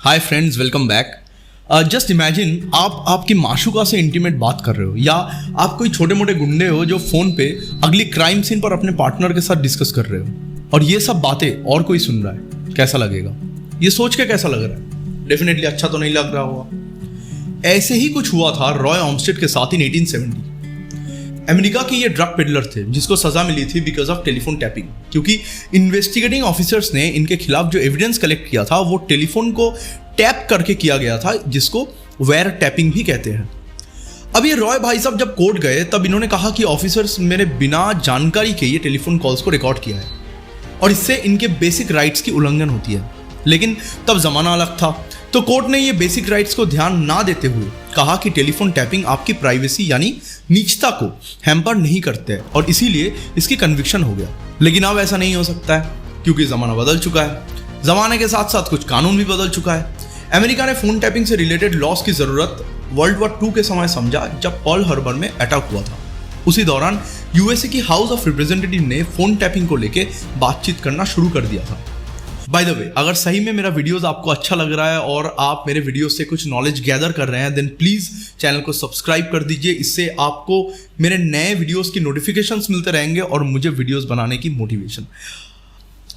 Hi friends, welcome back. Just imagine आप आपकी माशूका से इंटीमेट बात कर रहे हो, या आप कोई छोटे मोटे गुंडे हो जो फोन पे अगली क्राइम सीन पर अपने पार्टनर के साथ डिस्कस कर रहे हो, और ये सब बातें और कोई सुन रहा है। कैसा लगेगा? ये सोच के कैसा लग रहा है? डेफिनेटली अच्छा तो नहीं लग रहा होगा। ऐसे ही कुछ हुआ था रॉय ओल्मस्टेड के साथ इन 1870। अमेरिका के ये ड्रग पेडलर थे जिसको सजा मिली थी बिकॉज ऑफ टेलीफोन टैपिंग, क्योंकि इन्वेस्टिगेटिंग ऑफिसर्स ने इनके खिलाफ जो एविडेंस कलेक्ट किया था वो टेलीफोन को टैप करके किया गया था, जिसको वायर टैपिंग भी कहते हैं। अब ये रॉय भाई साहब जब कोर्ट गए तब इन्होंने कहा कि ऑफिसर्स मेरे बिना जानकारी के ये टेलीफोन कॉल्स को रिकॉर्ड किया है और इससे इनके बेसिक राइट्स की उल्लंघन होती है। लेकिन तब जमाना अलग था, तो कोर्ट ने ये बेसिक राइट्स को ध्यान ना देते हुए कहा कि टेलीफोन टैपिंग आपकी प्राइवेसी यानी निजता को हैम्पर नहीं करते हैं और इसीलिए इसकी कन्विक्शन हो गया। लेकिन अब ऐसा नहीं हो सकता है क्योंकि ज़माना बदल चुका है। ज़माने के साथ साथ कुछ कानून भी बदल चुका है। अमेरिका ने फोन टैपिंग से रिलेटेड लॉस की ज़रूरत वर्ल्ड वॉर 2 के समय समझा जब पर्ल हार्बर में अटैक हुआ था। उसी दौरान यूएसए की हाउस ऑफ रिप्रेजेंटेटिव ने फोन टैपिंग को लेकर बातचीत करना शुरू कर दिया था। बाय द वे, अगर सही में मेरा वीडियोस आपको अच्छा लग रहा है और आप मेरे वीडियोस से कुछ नॉलेज गैदर कर रहे हैं, देन प्लीज चैनल को सब्सक्राइब कर दीजिए। इससे आपको मेरे नए वीडियोस की नोटिफिकेशंस मिलते रहेंगे और मुझे वीडियोस बनाने की motivation.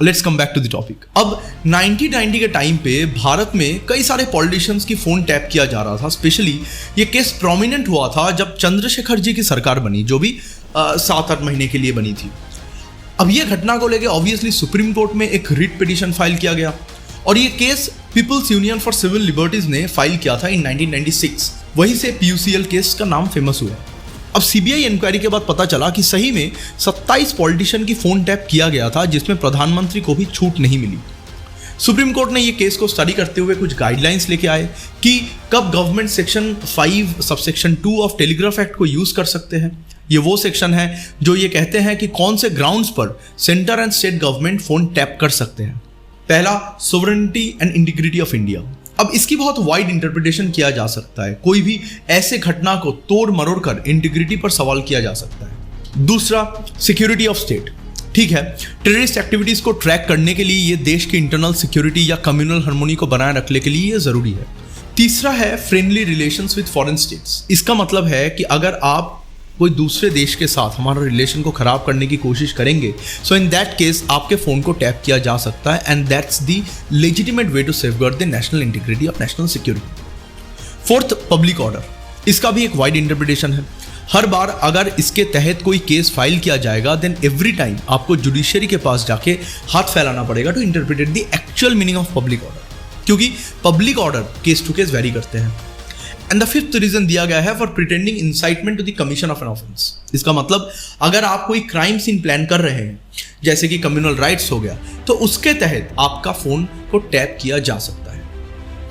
Let's come back to the topic. अब 1990 के टाइम पे भारत में कई सारे पॉलिटिशियंस की फोन टैप किया जा रहा था। स्पेशली ये केस प्रोमिनेंट हुआ था जब चंद्रशेखर जी की सरकार बनी, जो भी 7-8 महीने के लिए बनी थी। अब ये घटना को लेके ऑब्वियसली सुप्रीम कोर्ट में एक रिट पिटीशन फाइल किया गया और ये case people's union for civil liberties ने फाइल किया था इन 1996। वहीं से PUCL केस का नाम फेमस हुआ। अब CBI इंक्वायरी के बाद पता चला कि सही में 27 पॉलिटिशियन की फोन टैप किया गया था, जिसमें प्रधानमंत्री को भी छूट नहीं मिली। सुप्रीम कोर्ट ने ये केस को स्टडी करते हुए कुछ गाइडलाइंस लेके आए कि कब government section 5 subsection 2 of telegraph act को यूज कर सकते हैं। ये वो सेक्शन है जो ये कहते हैं कि कौन से ग्राउंड्स पर centre and state government phone tap कर सकते हैं। पहला, sovereignty and integrity of India. अब इसकी बहुत वाइड इंटरप्रिटेशन किया जा सकता है। कोई भी ऐसे घटना को तोड़ मरोड़ कर इंटीग्रिटी पर सवाल किया जा सकता है। दूसरा, सिक्योरिटी ऑफ स्टेट। ठीक है, टेररिस्ट एक्टिविटीज को ट्रैक करने के लिए ये देश की इंटरनल सिक्योरिटी या कम्युनल हार्मोनी को बनाए रखने के लिए ये जरूरी है। तीसरा है friendly relations with foreign states. इसका मतलब है कि अगर आप कोई दूसरे देश के साथ हमारा रिलेशन को खराब करने की कोशिश करेंगे, सो इन दैट केस आपके फोन को टैप किया जा सकता है and that's the legitimate way to safeguard the national integrity of national security. Fourth, public order. इसका भी एक वाइड इंटरप्रिटेशन है। हर बार अगर इसके तहत कोई केस फाइल किया जाएगा, देन एवरी टाइम आपको जुडिशरी के पास जाके हाथ फैलाना पड़ेगा to interpret the actual meaning of public order, क्योंकि public order case to case vary करते हैं। एंड द फिफ्थ रीजन दिया गया है for preventing incitement to the commission of an offence. इसका मतलब अगर आप कोई क्राइम सीन प्लान कर रहे हैं, जैसे कि कम्युनल राइट्स हो गया, तो उसके तहत आपका फोन को टैप किया जा सकता है।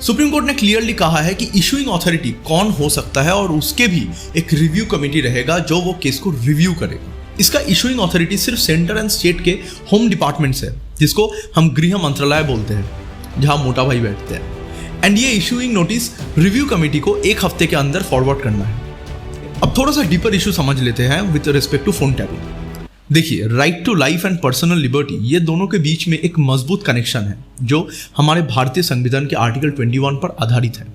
सुप्रीम कोर्ट ने क्लियरली कहा है कि इशूइंग अथॉरिटी कौन हो सकता है और उसके भी एक रिव्यू कमेटी रहेगा जो वो केस को रिव्यू करेगा। इसका इशूइंग अथॉरिटी सिर्फ सेंटर एंड स्टेट के होम डिपार्टमेंट्स है, जिसको हम गृह मंत्रालय बोलते हैं, जहां मोटा भाई बैठते हैं। एंड ये इशूइंग नोटिस रिव्यू कमेटी को 1 हफ्ते के अंदर फॉरवर्ड करना है। अब थोड़ा सा डीपर इशू समझ लेते हैं with respect to phone tapping. देखिए, right to life and personal liberty, ये दोनों के बीच में एक मजबूत कनेक्शन है जो हमारे भारतीय संविधान के आर्टिकल 21 पर आधारित है।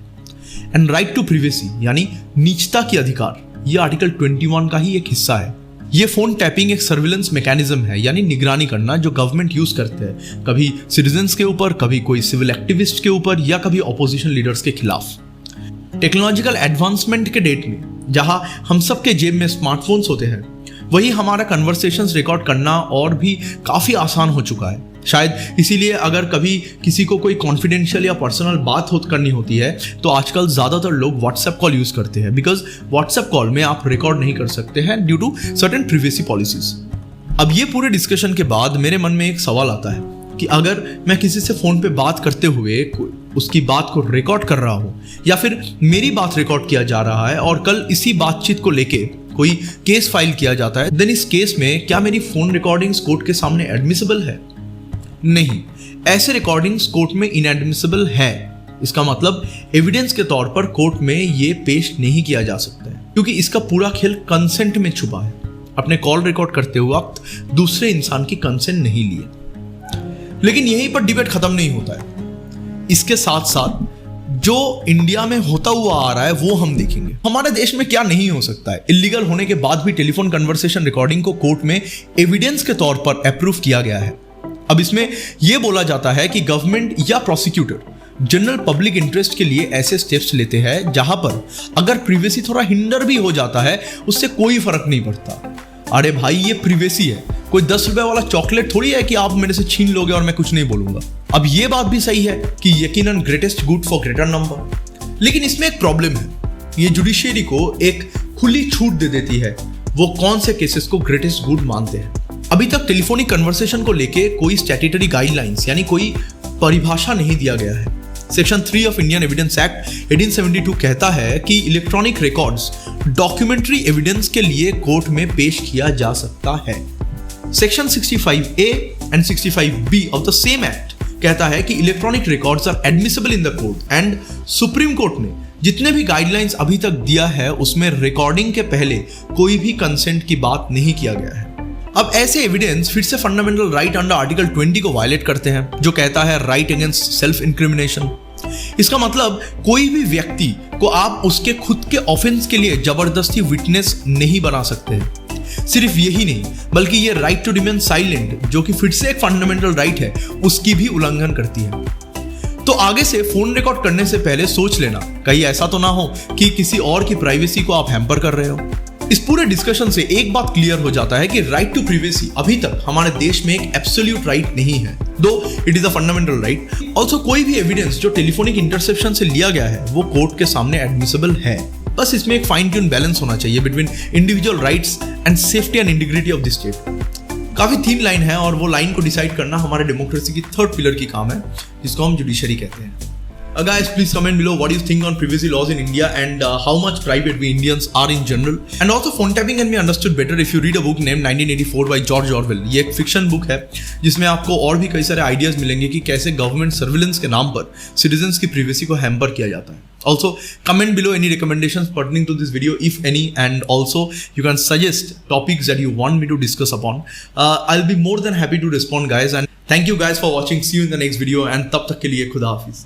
एंड राइट टू प्रिवेसी यानी निजता की अधिकार, ये आर्टिकल 21 का ही एक हिस्सा है। ये फोन टैपिंग एक सर्विलेंस मैकेनिज्म है, यानी निगरानी करना, जो गवर्नमेंट यूज करते हैं, कभी सिटीजन्स के ऊपर, कभी कोई सिविल एक्टिविस्ट के ऊपर, या कभी ऑपोजिशन लीडर्स के खिलाफ। टेक्नोलॉजिकल एडवांसमेंट के डेट में जहां हम सबके जेब में स्मार्टफोन्स होते हैं, वही हमारा कन्वर्सेशंस रिकॉर्ड करना और भी काफी आसान हो चुका है। शायद इसीलिए अगर कभी किसी को कोई कॉन्फिडेंशियल या पर्सनल बात करनी होती है, तो आजकल ज़्यादातर लोग व्हाट्सएप कॉल यूज़ करते हैं, बिकॉज व्हाट्सएप कॉल में आप रिकॉर्ड नहीं कर सकते हैं due to certain privacy policies. अब ये पूरे डिस्कशन के बाद मेरे मन में एक सवाल आता है कि अगर मैं किसी से फ़ोन पे बात करते हुए उसकी बात को रिकॉर्ड कर रहा हूँ, या फिर मेरी बात रिकॉर्ड किया जा रहा है और कल इसी बातचीत को लेके कोई केस फाइल किया जाता है, देन इस केस में क्या मेरी फ़ोन रिकॉर्डिंग्स कोर्ट के सामने एडमिसिबल है? नहीं, ऐसे रिकॉर्डिंग्स कोर्ट में इनएडमिसिबल है। इसका मतलब एविडेंस के तौर पर कोर्ट में ये पेश नहीं किया जा सकता है, क्योंकि इसका पूरा खेल कंसेंट में छुपा है। अपने कॉल रिकॉर्ड करते हुए वक्त दूसरे इंसान की कंसेंट नहीं लिए। लेकिन यहीं पर डिबेट खत्म नहीं होता है। इसके साथ साथ जो इंडिया में होता हुआ आ रहा है वो हम देखेंगे। हमारे देश में क्या नहीं हो सकता है। इलीगल होने के बाद भी टेलीफोन कन्वर्सेशन रिकॉर्डिंग को कोर्ट में एविडेंस के तौर पर अप्रूव किया गया है। अब इसमें यह बोला जाता है कि गवर्नमेंट या प्रोसिक्यूटर जनरल पब्लिक इंटरेस्ट के लिए ऐसे स्टेप्स लेते हैं जहां पर अगर प्रिवेसी थोड़ा हिंडर भी हो जाता है उससे कोई फर्क नहीं पड़ता। अरे भाई ये प्रिवेसी है, कोई 10 रुपए वाला चॉकलेट थोड़ी है कि आप मेरे से छीन लोगे और मैं कुछ नहीं बोलूंगा। अब ये बात भी सही है कि यकीनन greatest good for greater number, लेकिन इसमें एक प्रॉब्लम है। ये जुडिशियरी को एक खुली छूट दे देती है वो कौन से केसेस को ग्रेटेस्ट गुड मानते हैं। अभी तक टेलीफोनिक कन्वर्सेशन को लेके कोई स्टैट्यूटरी गाइडलाइंस यानी कोई परिभाषा नहीं दिया गया है। Section 3 of Indian evidence act 1872 कहता है कि इलेक्ट्रॉनिक रिकॉर्ड्स डॉक्यूमेंट्री एविडेंस के लिए कोर्ट में पेश किया जा सकता है। Section 65A and 65B of the same act कहता है कि electronic records are admissible in the court and supreme court ने जितने भी गाइडलाइंस अभी तक दिया है उसमें रिकॉर्डिंग के पहले कोई भी कंसेंट की बात नहीं किया गया है। अब ऐसे एविडेंस फिर से फंडामेंटल राइट अंडर आर्टिकल 20 को वायलेट करते हैं जो कहता है राइट अगेंस्ट सेल्फ इंक्रिमिनेशन। इसका मतलब कोई भी व्यक्ति को आप उसके खुद के ऑफेंस के लिए जबरदस्ती विटनेस नहीं बना सकते हैं। सिर्फ यही नहीं बल्कि ये राइट टू रिमेन साइलेंट जो कि फिर से एक फंडामेंटल राइट है उसकी भी उल्लंघन करती है। तो आगे से फोन रिकॉर्ड करने से पहले सोच लेना कहीं ऐसा तो ना हो कि किसी और की प्राइवेसी को आप हैम्पर कर रहे हो। इस पूरे डिस्कशन से एक बात क्लियर हो जाता है कि राइट टू प्रिवेसी अभी तक हमारे देश में एक एब्सोल्यूट राइट नहीं है, दो it is a fundamental right. Also कोई भी एविडेंस जो टेलीफोनिक इंटरसेप्शन से लिया गया है वो कोर्ट के सामने एडमिसिबल है। बस इसमें एक फाइन ट्यून बैलेंस होना चाहिए between individual rights and safety and integrity of the state. काफी थीन लाइन है और वो लाइन को डिसाइड करना हमारे डेमोक्रेसी की थर्ड पिलर की काम है जिसको हम जुडिशरी कहते हैं। Guys, please comment below what you think on privacy laws in India and how much private we Indians are in general. And also phone tapping can be understood better if you read a book named 1984 by George Orwell. ये एक fiction book है जिसमें आपको और भी कई सारे ideas मिलेंगे कि कैसे गवर्नमेंट सर्विलेंस के नाम पर सिटीजन्स की प्रिवेसी को हैम्पर किया जाता है। Also comment below any recommendations pertaining to this video if any, and also you can suggest topics that you want me to discuss upon. I'll be more than happy to respond guys, and thank you guys for watching. See you in the next video and तब तक के लिए खुदा हाफिज।